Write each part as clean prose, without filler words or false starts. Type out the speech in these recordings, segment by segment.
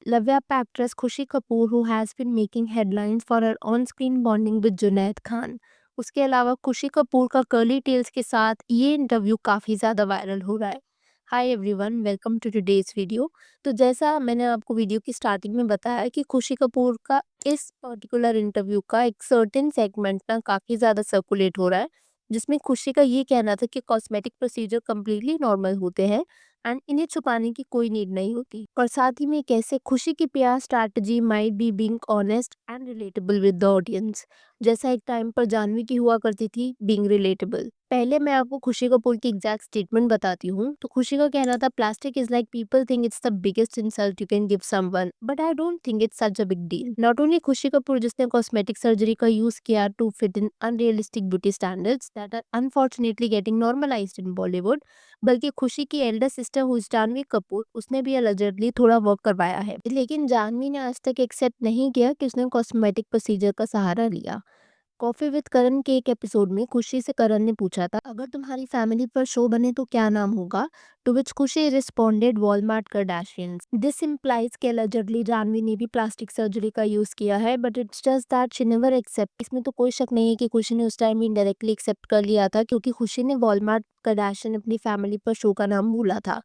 Love Up actress Khushi Kapoor, who has been making headlines for her on-screen bonding with Junaid Khan. उसके अलावा खुशी कपूर का curly tales के साथ ये इंटरव्यू काफ़ी ज़्यादा वायरल हो रहा है। Hi everyone, welcome to today's video. तो जैसा मैंने आपको वीडियो की स्टार्टिंग में बताया कि खुशी कपूर का इस पर्टिकुलर इंटरव्यू का एक सर्टेन सेगमेंट ना काफ़ी ज़्यादा सर्कुलेट हो रहा है, जिसमें खुशी का ये कहना था कि कॉस्मेटिक प्रोसीजर कम्प्लीटली नॉर्मल होते हैं एंड इन्हें छुपाने की कोई नीड नहीं होती। और साथ ही में कैसे खुशी की प्यार strategy might be being honest and relatable with the audience, जैसा एक टाइम पर जानवी की हुआ करती थी बीइंग रिलेटेबल। पहले मैं आपको खुशी कपूर की एग्जैक्ट स्टेटमेंट बताती हूँ। तो खुशी का कहना था, plastic is like people think it's the biggest insult you can give someone, but I don't think it's such a big deal. Not only Khushi Kapoor जिसने कॉस्मेटिक सर्जरी का यूज किया to fit in unrealistic beauty standards that are unfortunately getting normalised in Bollywood, बल्कि खुशी की Elder sister हुई जानवी कपूर, उसने भी allegedly थोड़ा work करवाया है। लेकिन जानवी ने आज तक एक्सेप्ट नहीं किया कि उसने कॉस्मेटिक प्रोसीजर का सहारा लिया। कॉफी विद करण के एक एपिसोड में खुशी से करण ने पूछा था, अगर तुम्हारी फैमिली पर शो बने तो क्या नाम होगा? To which Khushi responded, Walmart Kardashians. This implies कि allegedly जानवी ने भी प्लास्टिक सर्जरी का यूज किया है, but it's just that she never accept. इसमें तो कोई शक नहीं है कि खुशी ने उस टाइम इनडायरेक्टली एक्सेप्ट कर लिया था, क्योंकि खुशी ने वॉलमार्ट करदाशियन अपनी फैमिली पर शो का नाम भूला था।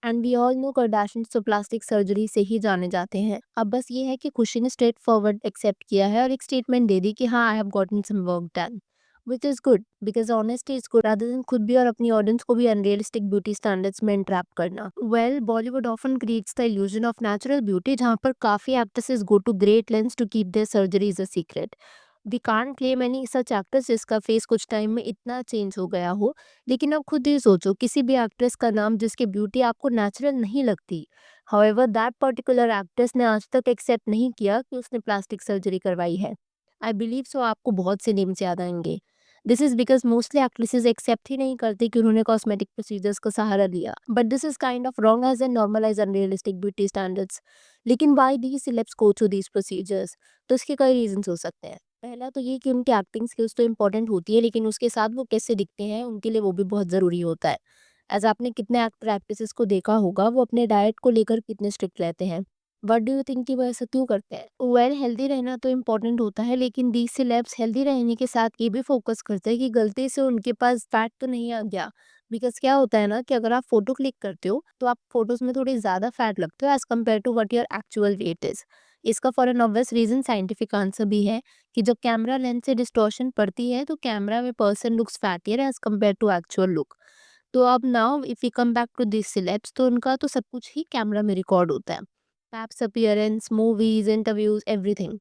एंड वी ऑल नो करदाशियंस तो प्लास्टिक सर्जरी से ही जाने जाते हैं। अब बस ये है कि खुशी ने स्ट्रेट फॉरवर्ड एक्सेप्ट किया है और एक स्टेटमेंट दे दी कि हाँ, I have gotten some work done, which is good because honesty is good rather than खुद भी और अपनी ऑडियंस को भी अनरियलिस्टिक ब्यूटी स्टैंडर्ड्स में entrap करना। Well, Bollywood often creates the illusion of natural beauty, जहाँ पर काफी actresses go to great lengths to keep their surgeries a secret. We can't claim any such actress जिसका face कुछ time में इतना change हो गया हो। लेकिन अब खुद ही सोचो, किसी भी एक्ट्रेस का नाम जिसकी ब्यूटी आपको नेचुरल नहीं लगती, हाउएवर दैट पर्टिकुलर एक्ट्रेस ने आज तक एक्सेप्ट नहीं किया कि उसने प्लास्टिक सर्जरी करवाई है। आई बिलीव सो आपको बहुत से नेम्स याद आएंगे। This is because mostly actresses accept ही नहीं करती कि उन्होंने कॉस्मेटिक प्रोसीजर्स का सहारा लिया, but this is kind of wrong as an normalise unrealistic beauty standards. लेकिन why the celebs go through these procedures? तो इसके कई रीजन हो सकते हैं। पहला तो ये कि उनकी एक्टिंग स्किल्स तो इम्पोर्टेंट होती है, लेकिन उसके साथ वो कैसे दिखते हैं उनके लिए वो भी बहुत ज़रूरी होता है। एज़ आपने कितने एक्टर एक्ट्रेसेस को देखा होगा, वो अपने डाइट को लेकर कितने स्ट्रिक्ट रहते हैं। व्हाट डू यू थिंक कि वो ऐसा क्यों करते हैं? वेल, हेल्दी रहना तो इम्पोर्टेंट होता है, लेकिन दीज सेलेब्स हेल्दी रहने के साथ ये भी फोकस करते हैं कि गलती से उनके पास फैट तो नहीं आ गया। बिकॉज क्या होता है ना कि अगर आप फोटो क्लिक करते हो तो आप फोटोज में थोड़ी ज़्यादा फैट लगते हो as compare to what your actual weight is. इसका for an obvious reason scientific answer भी है कि जब कैमरा लेंस से डिस्टॉर्शन पड़ती है तो कैमरा में person looks fattier as compare to actual look. तो अब now if you come back to this celebs, तो उनका तो सब कुछ ही कैमरा में रिकॉर्ड होता है। Paps appearance, movies, interviews, everything.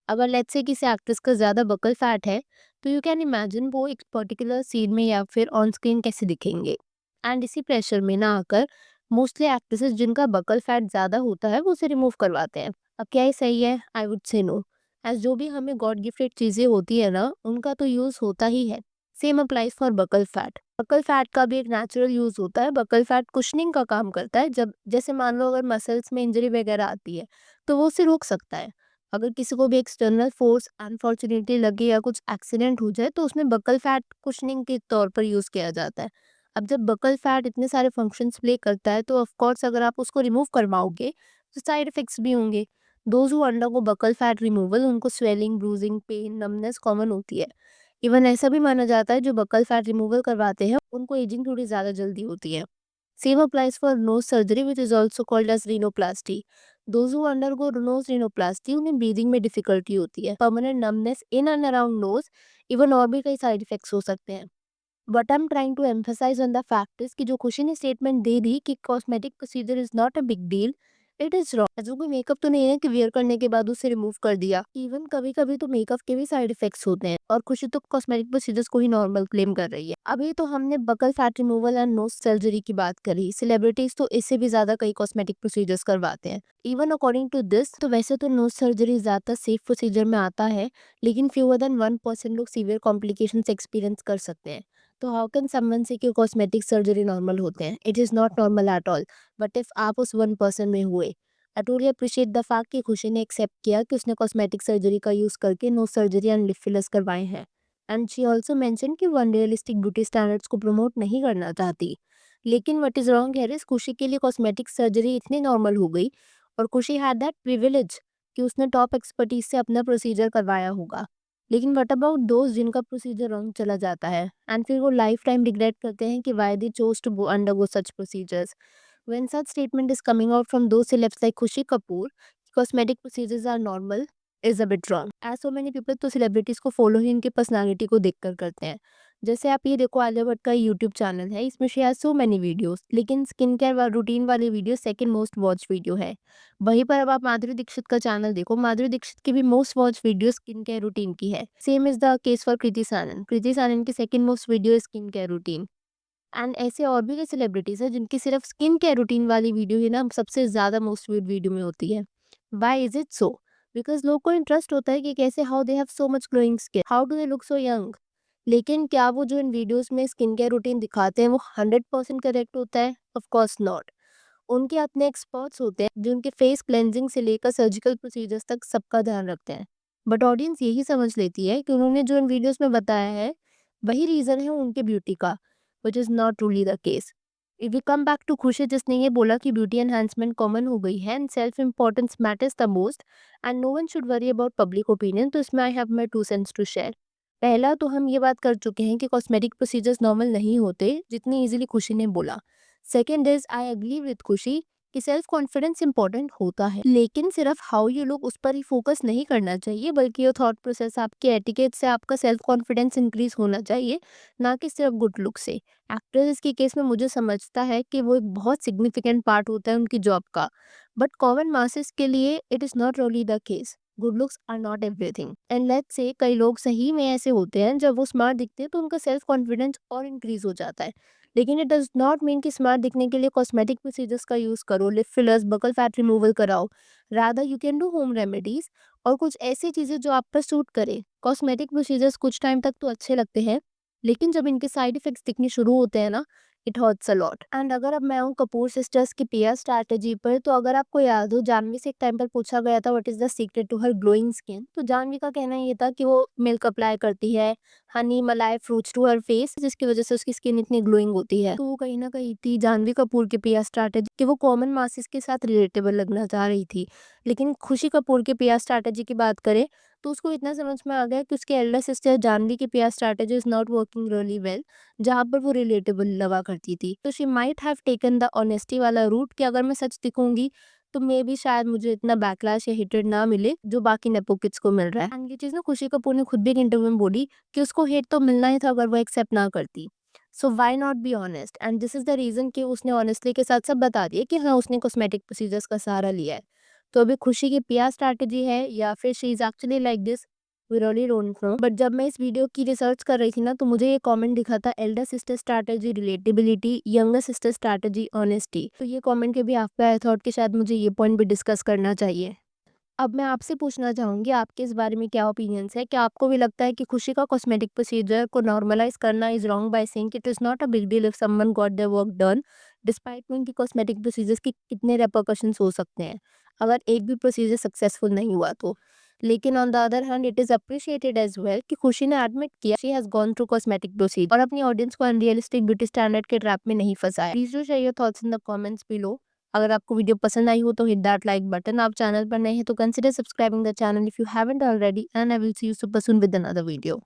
अगर लेट्स से किसी एक्ट्रेस का ज़्यादा बकल फैट है, तो यू कैन इमेजिन वो एक पर्टिकुलर सीन में या फिर ऑन स्क्रीन कैसे दिखेंगे। एंड इसी प्रेशर में ना आकर मोस्टली एक्ट्रेसेस जिनका बकल फैट ज़्यादा होता है वो उसे रिमूव करवाते हैं। अब क्या ये सही है? I would say no. As जो भी हमें गॉड गिफ्टेड चीज़ें होती है ना, उनका तो यूज़ होता ही है। Same applies for buccal fat. Buccal fat का भी एक नेचुरल यूज होता है। बकल फैट कुशनिंग का काम करता है। जब जैसे मान लो अगर मसल्स में इंजरी वगैरह आती है तो वो उसे रोक सकता है। अगर किसी को भी एक्सटर्नल फोर्स अनफॉर्चुनेटली लगे या कुछ एक्सीडेंट हो जाए तो उसमें बकल फैट कुशनिंग के तौर पर यूज किया जाता है। अब जब बकल फैट इतने सारे फंक्शंस प्ले करता है तो ऑफ कोर्स अगर आप उसको रिमूव करवाओगे तो साइड इफेक्ट्स भी होंगे। Those who undergo buccal fat removal, उनको swelling, bruising, pain, numbness common होती है। इवन ऐसा भी माना जाता है जो बकल फैट रिमूवल करवाते हैं उनको एजिंग थोड़ी ज़्यादा जल्दी होती है। Same applies for nose surgery which is also called as rhinoplasty. Those who undergo nose rhinoplasty, उन्हें ब्रीदिंग में डिफिकल्टी होती है, permanent numbness in and around nose, even और भी कई साइड इफेक्ट्स हो सकते हैं। But I am trying to emphasise on the fact is कि जो खुशी ने स्टेटमेंट दे दी कि cosmetic procedure is not a big deal, it is wrong. ऐसा कोई मेकअप तो नहीं है कि वियर करने के बाद उसे रिमूव कर दिया। इवन कभी कभी तो मेकअप के भी साइड इफेक्ट्स होते हैं और खुशी तो कॉस्मेटिक प्रोसीजर्स को ही नॉर्मल क्लेम कर रही है। अभी तो हमने buccal fat removal and nose surgery की बात करी। सेलिब्रिटीज तो इससे भी ज्यादा कई कॉस्मेटिक प्रोसीजर्स करवाते हैं। इवन अकॉर्डिंग टू दिस, तो वैसे तो नोज सर्जरी ज्यादा सेफ प्रोसीजर में आता है, लेकिन फ्यूअर देन 1% लोग सीवियर कॉम्प्लिकेशंस एक्सपीरियंस कर सकते हैं। तो हाउ कैन समवन से कि कॉस्मेटिक सर्जरी नॉर्मल होते हैं? It is not normal at all. But if आप उस 1% में हुए, I totally appreciate the fact कि खुशी ने एक्सेप्ट किया कि उसने कॉस्मेटिक सर्जरी का यूज़ करके nose surgery and lip fillers करवाए हैं। एंड शी ऑल्सो मेंशन कि वो अनरियलिस्टिक ब्यूटी स्टैंडर्ड्स को प्रमोट नहीं करना चाहती। लेकिन what is wrong here is Khushi के लिए कॉस्मेटिक सर्जरी इतनी नॉर्मल हो गई, और खुशी हैड दैट प्रिविलेज कि उसने टॉप एक्सपर्टीज से अपना प्रोसीजर करवाया होगा। लेकिन व्हाट अबाउट दोस्त जिनका प्रोसीजर रॉन्ग चला जाता है एंड फिर वो लाइफ टाइम रिग्रेट करते हैं कि why they chose to undergo such procedures. When such statement is coming out from those celebs like Khushi Kapoor, cosmetic procedures are normal is a bit wrong. As so many people तो celebrities को follow ही इनके personality को देखकर करते हैं। जैसे आप ये देखो, आलिया भट्ट का यूट्यूब चैनल है, इसमें she has so many videos, लेकिन स्किन केयर रूटीन वाली video second most watch video है। वहीं पर अब आप माधुरी दीक्षित का चैनल देखो, माधुरी दीक्षित की भी most watch video skin care routine की है। Same is the case for Kriti Sanon. Kriti Sanon की second most video skin care routine. And ऐसे और भी कई सेलिब्रिटीज हैं जिनकी सिर्फ स्किन केयर रूटीन वाली वीडियो ही ना सबसे ज्यादा मोस्ट व्यूड वीडियो में होती है। Why is it so? Because लोग को इंटरेस्ट होता है कि कैसे, how they have so much glowing skin, how do they look so young. लेकिन क्या वो जो इन वीडियोस में स्किन केयर रूटीन दिखाते हैं वो 100% करेक्ट होता है? Of course not. उनके अपने एक्सपर्ट्स होते हैं जो उनके फेस क्लेंजिंग से लेकर सर्जिकल प्रोसीजर्स तक सबका ध्यान रखते हैं। बट ऑडियंस यही समझ लेती है कि उन्होंने जो इन वीडियोस में बताया है वही रीजन है उनके ब्यूटी का, which is not truly the case. If we come back to Khushi जिसने ये बोला कि ब्यूटी एनहांसमेंट कॉमन हो गई है and self importance matters the most and no one should worry about public opinion, तो इसमें I have my 2 cents to share. पहला तो हम ये बात कर चुके हैं कि कॉस्मेटिक प्रोसीजर्स नॉर्मल नहीं होते जितनी इजीली खुशी ने बोला। Second is, I agree with Khushi कि सेल्फ कॉन्फिडेंस इंपॉर्टेंट होता है, लेकिन सिर्फ हाउ यू लुक उस पर ही फोकस नहीं करना चाहिए, बल्कि ये थॉट प्रोसेस, आपके एटिकेट से आपका सेल्फ कॉन्फिडेंस इंक्रीज होना चाहिए, ना कि सिर्फ गुड लुक से। एक्ट्रेस के केस में मुझे समझता है कि वो एक बहुत सिग्निफिकेंट पार्ट होता है उनकी जॉब का, बट कॉमन मासेस के लिए it is not really the case. Good looks are not everything and let's say कई लोग सही में ऐसे होते हैं, जब वो स्मार्ट दिखते हैं तो उनका सेल्फ कॉन्फिडेंस और इंक्रीज हो जाता है। लेकिन इट डज नॉट मीन कि स्मार्ट दिखने के लिए कॉस्मेटिक प्रोसीजर्स का यूज करो, lip fillers, buccal fat removal कराओ। Rather you can do home remedies और कुछ ऐसी चीजें जो आप पर सूट करे। कॉस्मेटिक प्रोसीजर्स कुछ टाइम तक तो अच्छे लगते हैं, लेकिन जब इनके साइड इफेक्ट्स दिखने शुरू होते हैं ना, it hurts a lot. And अगर अब मैं हूँ कपूर सिस्टर्स की पीआर स्ट्रैटेजी पर, तो अगर आपको याद हो, जानवी से एक टाइम पर पूछा गया था what is the secret to her glowing skin, तो जानवी का कहना ये था कि वो मिल्क अप्लाई करती है, हनी मलाई फ्रूट्स टू हर फेस, जिसकी वजह से उसकी स्किन इतनी ग्लोइंग होती है। तो वो कहीं ना कहीं थी जानवी कपूर के पीआर स्ट्रैटेजी कि वो कॉमन मासेस के साथ रिलेटेबल लगना चाह रही थी। लेकिन खुशी कपूर के पीआर स्ट्रैटेजी की बात करें तो उसको इतना समझ में आ गया कि उसके एल्डर सिस्टर जानवी की PR strategy is not working really well, जहाँ पर वो रिलेटेबल लगा करती थी। तो she might have taken the honesty वाला रूट कि अगर मैं सच दिखूंगी तो मे भी शायद मुझे इतना बैकलैश या हेटेड ना मिले जो बाकी नेपो किड्स को मिल रहा है। एंड ये चीज ना खुशी कपूर ने खुद भी एक इंटरव्यू में बोली कि उसको हेट तो मिलना ही था अगर वो एक्सेप्ट ना करती। So why not be honest, and this is the reason कि उसने ऑनेस्टली के साथ सब बता दिया कि हाँ उसने कॉस्मेटिक प्रोसीजर्स का सहारा लिया है। तो अभी खुशी की पीआर स्ट्रैटेजी है या फिर she is actually like this, we really don't know. But जब मैं इस वीडियो की रिसर्च कर रही थी ना, तो मुझे ये कमेंट दिखा था, Elder sister strategy relatability, younger sister strategy honesty. तो ये कमेंट के भी आपका आई थॉट कि शायद मुझे ये पॉइंट भी डिस्कस करना चाहिए। अब मैं आपसे पूछना चाहूंगी आपके इस बारे में क्या ओपिनियंस है? क्या आपको भी लगता है कि खुशी का कॉस्मेटिक प्रोसीजर को नॉर्मलाइज करना is wrong by saying it is not a big deal if someone got their work done, despite mean कि कॉस्मेटिक प्रोसीजर्स की कितने रेपरकशंस हो सकते हैं अगर एक भी प्रोसीजर सक्सेसफुल नहीं हुआ तो? लेकिन on the other hand it is appreciated as well कि खुशी ने एडमिट किया she has gone through cosmetic procedure और अपनी ऑडियंस को अनरियलिस्टिक ब्यूटी स्टैंडर्ड के ट्रैप में नहीं फंसाया। Please do share your thoughts in the comments below. अगर आपको वीडियो पसंद आई हो तो हिट दैट लाइक बटन। आप चैनल पर नए हैं तो consider subscribing the channel if you haven't already, and I will see you super soon with another video.